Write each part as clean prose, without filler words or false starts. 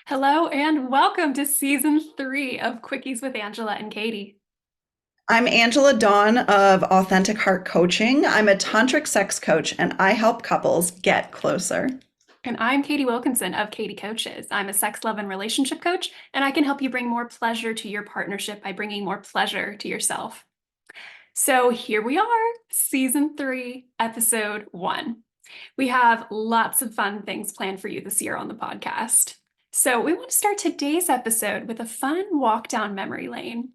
Hello and welcome to season 3 of Quickies with Angela and Katie. I'm Angela Dawn of Authentic Heart Coaching. I'm a tantric sex coach and I help couples get closer. And I'm Katie Wilkinson of Katie Coaches. I'm a sex, love, and relationship coach, and I can help you bring more pleasure to your partnership by bringing more pleasure to yourself. So here we are, season 3, episode 1. We have lots of fun things planned for you this year on the podcast. So we want to start today's episode with a fun walk down memory lane.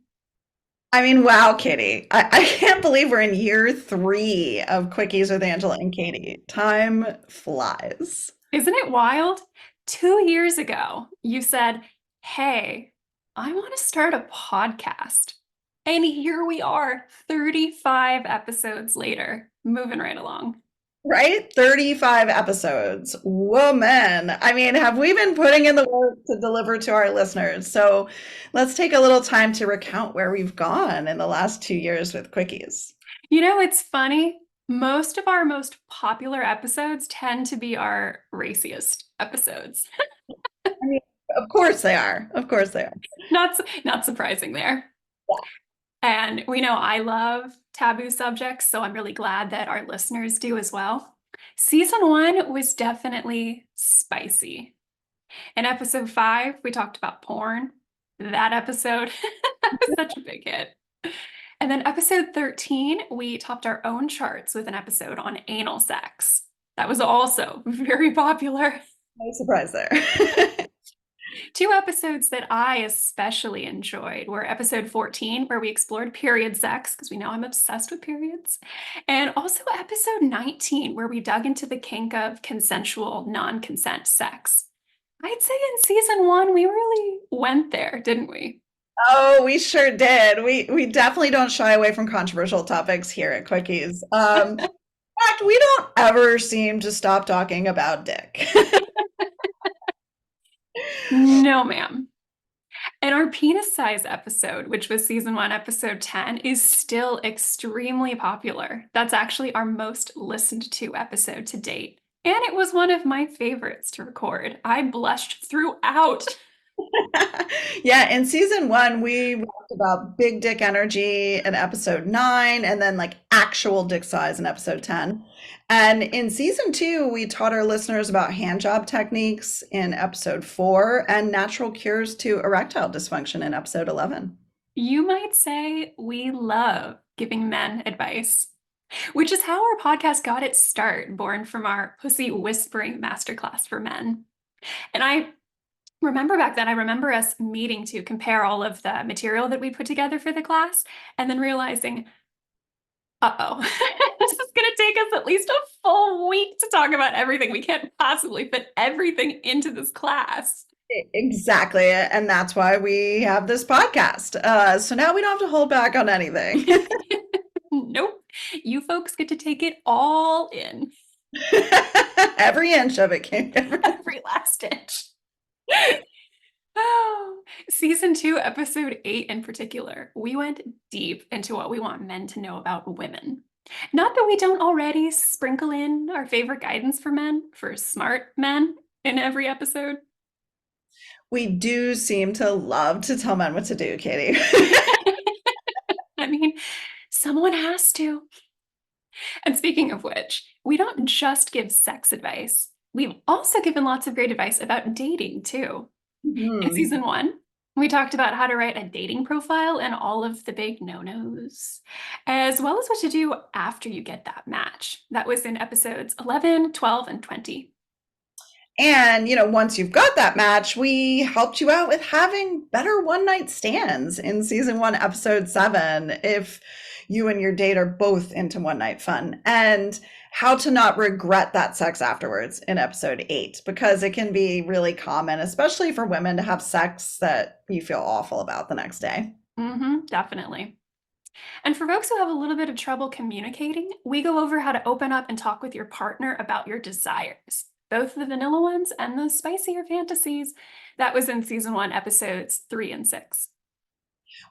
I mean, wow, Kitty. I can't believe we're in year 3 of Quickies with Angela and Katie. Time flies. Isn't it wild? 2 years ago, you said, hey, I want to start a podcast. And here we are, 35 episodes later, moving right along. Right? 35 episodes. Woman. I mean, have we been putting in the work to deliver to our listeners? So let's take a little time to recount where we've gone in the last 2 years with Quickies. It's funny. Most of our most popular episodes tend to be our raciest episodes. I mean, of course they are. Of course they are. Not surprising there. And we know I love taboo subjects, so I'm really glad that our listeners do as well. Season 1 was definitely spicy. In episode 5, we talked about porn. That episode was such a big hit. And then episode 13, we topped our own charts with an episode on anal sex. That was also very popular. No surprise there. 2 episodes that I especially enjoyed were episode 14, where we explored period sex, because we know I'm obsessed with periods, and also episode 19, where we dug into the kink of consensual, non-consent sex. I'd say in season 1, we really went there, didn't we? Oh, we sure did. We definitely don't shy away from controversial topics here at Quickies. In fact, we don't ever seem to stop talking about dick. No, ma'am. And our penis size episode, which was season 1, episode 10, is still extremely popular. That's actually our most listened to episode to date. And it was one of my favorites to record. I blushed throughout. Yeah, in season 1, we talked about big dick energy in episode 9, and then like actual dick size in episode 10. And in season 2, we taught our listeners about hand job techniques in episode 4 and natural cures to erectile dysfunction in episode 11. You might say we love giving men advice, which is how our podcast got its start, born from our pussy whispering masterclass for men. And I remember back then, I remember us meeting to compare all of the material that we put together for the class and then realizing, uh-oh, this is going to take us at least a full week to talk about everything. We can't possibly fit everything into this class. Exactly. And that's why we have this podcast. So now we don't have to hold back on anything. Nope. You folks get to take it all in, Every inch of it came. every last inch. Oh, season 2, episode 8 in particular, we went deep into what we want men to know about women. Not that we don't already sprinkle in our favorite guidance for men, for smart men in every episode. We do seem to love to tell men what to do, Katie. I mean, someone has to. And speaking of which, we don't just give sex advice. We've also given lots of great advice about dating too. In Mhm. season 1, we talked about how to write a dating profile and all of the big no-nos, as well as what to do after you get that match. That was in episodes 11, 12, and 20. And, once you've got that match, we helped you out with having better one night stands in season 1, episode 7, if you and your date are both into one night fun, and how to not regret that sex afterwards in episode 8, because it can be really common, especially for women, to have sex that you feel awful about the next day. Definitely. And for folks who have a little bit of trouble communicating, we go over how to open up and talk with your partner about your desires, both the vanilla ones and the spicier fantasies. That was in season 1, episodes 3 and 6.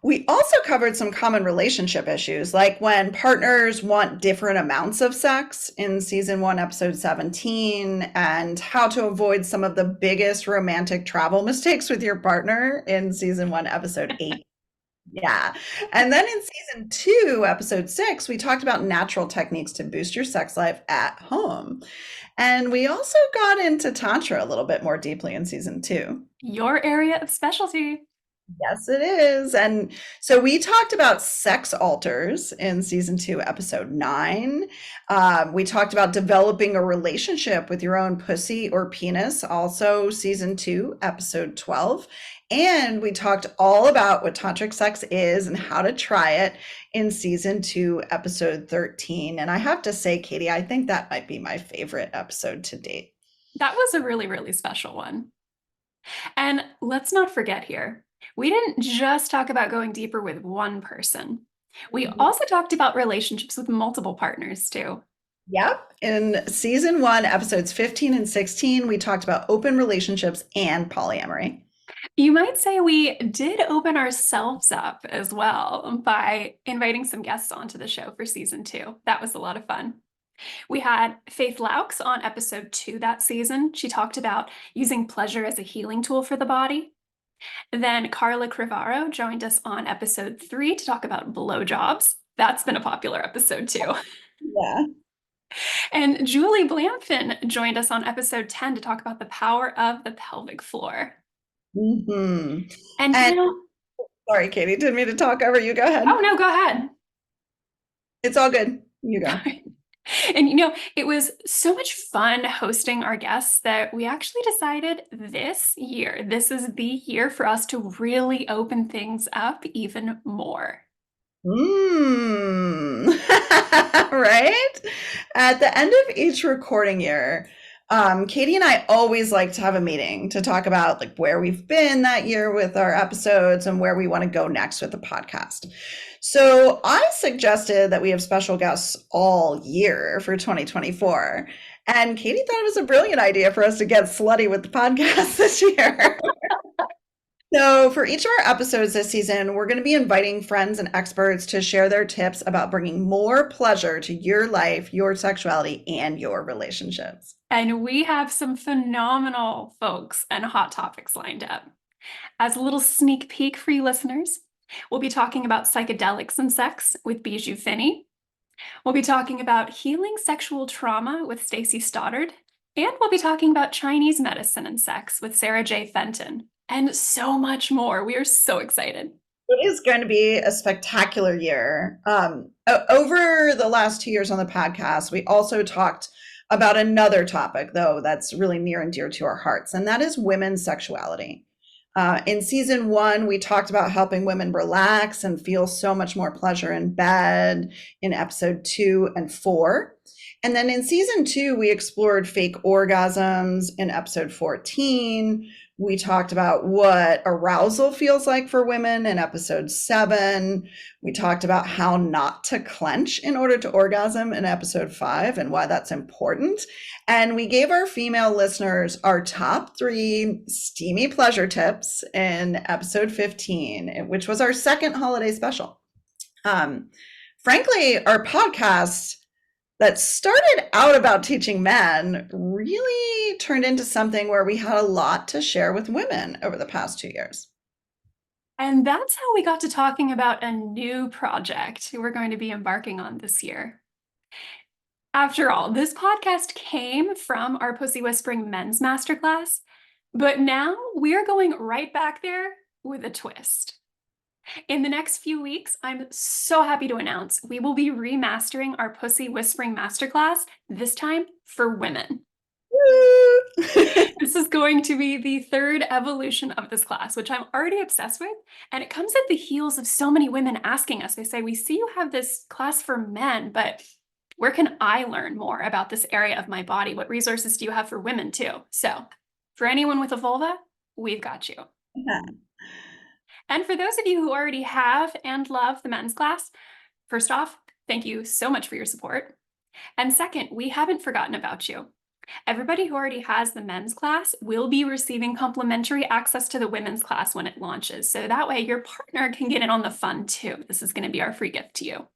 We also covered some common relationship issues, like when partners want different amounts of sex in season one, episode 17, and how to avoid some of the biggest romantic travel mistakes with your partner in season one, episode 8. Yeah. And then in season two, episode 6, we talked about natural techniques to boost your sex life at home. And we also got into Tantra a little bit more deeply in season two. Your area of specialty. Yes, it is. And so we talked about sex alters in season two, episode 9. We talked about developing a relationship with your own pussy or penis, also season two, episode 12. And we talked all about what tantric sex is and how to try it in season two, episode 13. And I have to say, Katie, I think that might be my favorite episode to date. That was a really, really special one. And let's not forget here, we didn't just talk about going deeper with one person. We also talked about relationships with multiple partners too. Yep. In season one, episodes 15 and 16, we talked about open relationships and polyamory. You might say we did open ourselves up as well by inviting some guests onto the show for season 2. That was a lot of fun. We had Faith Laux on episode 2 that season. She talked about using pleasure as a healing tool for the body. Then Carla Crivaro joined us on episode 3 to talk about blowjobs. That's been a popular episode too. Yeah. And Julie Blamfin joined us on episode 10 to talk about the power of the pelvic floor. hmm And And sorry, Katie, didn't mean to talk over you. Go ahead. oh no, go ahead. It's all good. You go. And it was so much fun hosting our guests that we actually decided this year, this is the year for us to really open things up even more. Right? At the end of each recording year, Katie and I always like to have a meeting to talk about like where we've been that year with our episodes and where we want to go next with the podcast. So I suggested that we have special guests all year for 2024. And Katie thought it was a brilliant idea for us to get slutty with the podcast this year. So, for each of our episodes this season, we're going to be inviting friends and experts to share their tips about bringing more pleasure to your life, your sexuality, and your relationships. And we have some phenomenal folks and hot topics lined up. As a little sneak peek for you listeners, we'll be talking about psychedelics and sex with Bijou Finney. We'll be talking about healing sexual trauma with Stacey Stoddard. And we'll be talking about Chinese medicine and sex with Sarah J. Fenton. And so much more. We are so excited. It is going to be a spectacular year. Over the last 2 years on the podcast, we also talked about another topic, though, that's really near and dear to our hearts, and that is women's sexuality. In season 1, we talked about helping women relax and feel so much more pleasure in bed in episode 2 and 4. And then in season 2, we explored fake orgasms in episode 14. We talked about what arousal feels like for women in episode 7. We talked about how not to clench in order to orgasm in episode 5 and why that's important. And we gave our female listeners our top 3 steamy pleasure tips in episode 15, which was our second holiday special. Frankly, our podcast that started out about teaching men really turned into something where we had a lot to share with women over the past 2 years. And that's how we got to talking about a new project we're going to be embarking on this year. After all, this podcast came from our Pussy Whispering Men's Masterclass, but now we're going right back there with a twist. In the next few weeks, I'm so happy to announce we will be remastering our Pussy Whispering Masterclass, this time for women. This is going to be the 3rd evolution of this class, which I'm already obsessed with. And it comes at the heels of so many women asking us. They say, we see you have this class for men, but where can I learn more about this area of my body? What resources do you have for women too? So for anyone with a vulva, we've got you. Yeah. And for those of you who already have and love the men's class, first off, thank you so much for your support. And second, we haven't forgotten about you. Everybody who already has the men's class will be receiving complimentary access to the women's class when it launches. So that way your partner can get in on the fun too. This is going to be our free gift to you.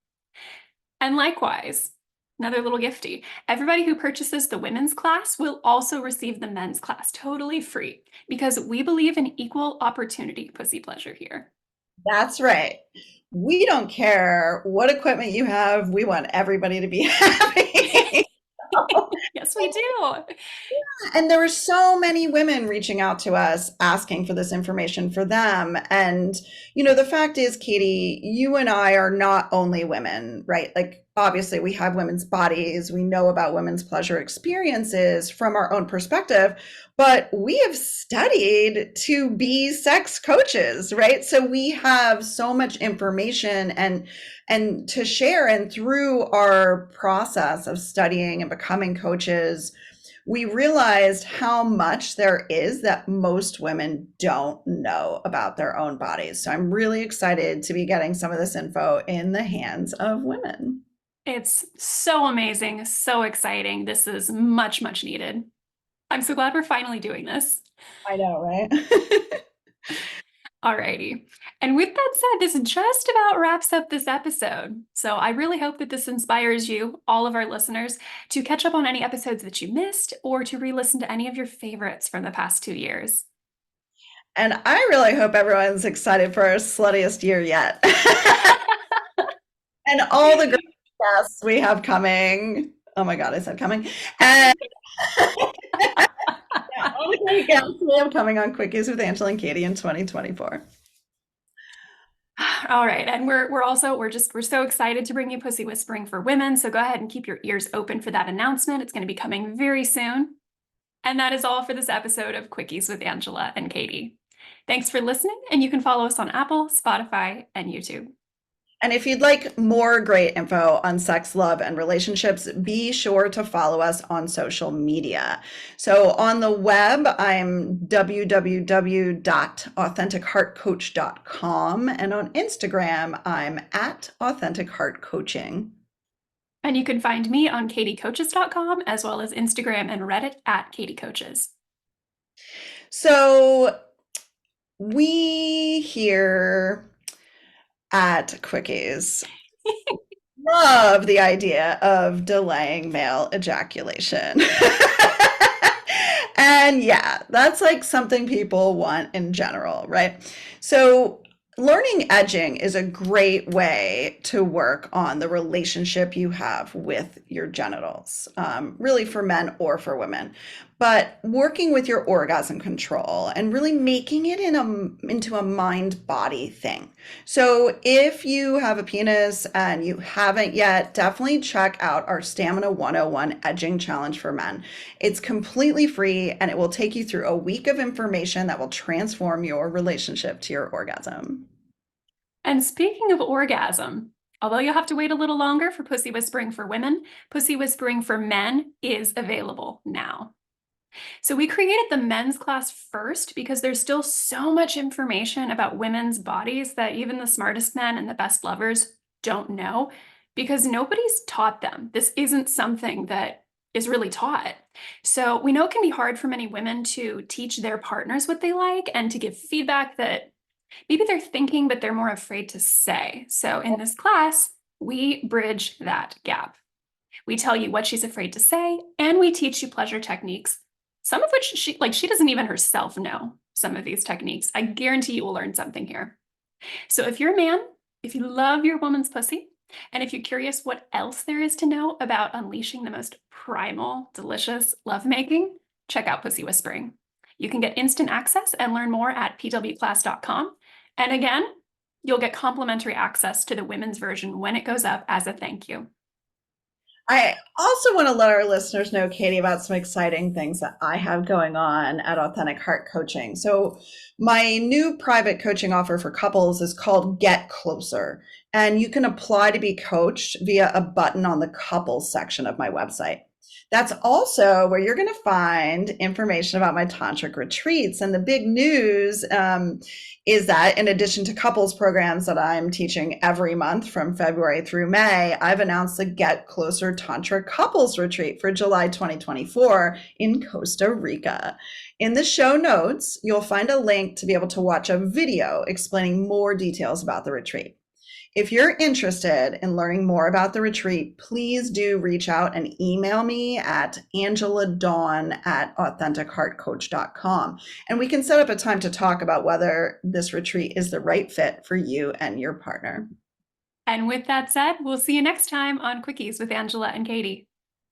And likewise, another little gifty, everybody who purchases the women's class will also receive the men's class totally free because we believe in equal opportunity pussy pleasure here. That's right. We don't care what equipment you have. We want everybody to be happy. Yes, we do. And there were so many women reaching out to us asking for this information for them. And, the fact is, Caity, you and I are not only women, right? Like, obviously, we have women's bodies. We know about women's pleasure experiences from our own perspective, but we have studied to be sex coaches, right? So we have so much information and to share. And through our process of studying and becoming coaches, we realized how much there is that most women don't know about their own bodies. So I'm really excited to be getting some of this info in the hands of women. It's so amazing, so exciting. This is much, much needed. I'm so glad we're finally doing this. I know, right? Alrighty. And with that said, this just about wraps up this episode. So I really hope that this inspires you, all of our listeners, to catch up on any episodes that you missed or to re-listen to any of your favorites from the past 2 years. And I really hope everyone's excited for our sluttiest year yet. And all the great guests we have coming. Oh my God, I said coming. And yeah, all the great guests we have coming on Quickies with Angela and Caity in 2024. All right. And we're so excited to bring you Pussy Whispering for Women. So go ahead and keep your ears open for that announcement. It's going to be coming very soon. And that is all for this episode of Quickies with Angela and Caity. Thanks for listening, and you can follow us on Apple, Spotify, and YouTube. And if you'd like more great info on sex, love, and relationships, be sure to follow us on social media. So on the web, I'm www.authenticheartcoach.com. And on Instagram, I'm at AuthenticHeartCoaching. And you can find me on CaityCoaches.com as well as Instagram and Reddit at CaityCoaches. So we here at Quickies love the idea of delaying male ejaculation. And yeah, that's like something people want in general, right? So learning edging is a great way to work on the relationship you have with your genitals, really for men or for women. But working with your orgasm control and really making it into a mind-body thing. So if you have a penis and you haven't yet, definitely check out our Stamina 101 Edging Challenge for Men. It's completely free and it will take you through a week of information that will transform your relationship to your orgasm. And speaking of orgasm, although you'll have to wait a little longer for Pussy Whispering for Women, Pussy Whispering for Men is available now. So we created the men's class first because there's still so much information about women's bodies that even the smartest men and the best lovers don't know because nobody's taught them. This isn't something that is really taught. So we know it can be hard for many women to teach their partners what they like and to give feedback that maybe they're thinking, but they're more afraid to say. So in this class, we bridge that gap. We tell you what she's afraid to say, and we teach you pleasure techniques, some of which she doesn't even herself know some of these techniques. I guarantee you will learn something here. So if you're a man, if you love your woman's pussy, and if you're curious what else there is to know about unleashing the most primal, delicious lovemaking, check out Pussy Whispering. You can get instant access and learn more at pwclass.com. And again, you'll get complimentary access to the women's version when it goes up as a thank you. I also want to let our listeners know, Caity, about some exciting things that I have going on at Authentic Heart Coaching. So my new private coaching offer for couples is called Get Closer, and you can apply to be coached via a button on the couples section of my website. That's also where you're going to find information about my tantric retreats. And the big news is that in addition to couples programs that I'm teaching every month from February through May, I've announced the Get Closer Tantra Couples Retreat for July 2024 in Costa Rica. In the show notes, you'll find a link to be able to watch a video explaining more details about the retreat. If you're interested in learning more about the retreat, please do reach out and email me at angeladawn@AuthenticHeartCoach.com. And we can set up a time to talk about whether this retreat is the right fit for you and your partner. And with that said, we'll see you next time on Quickies with Angela and Caity.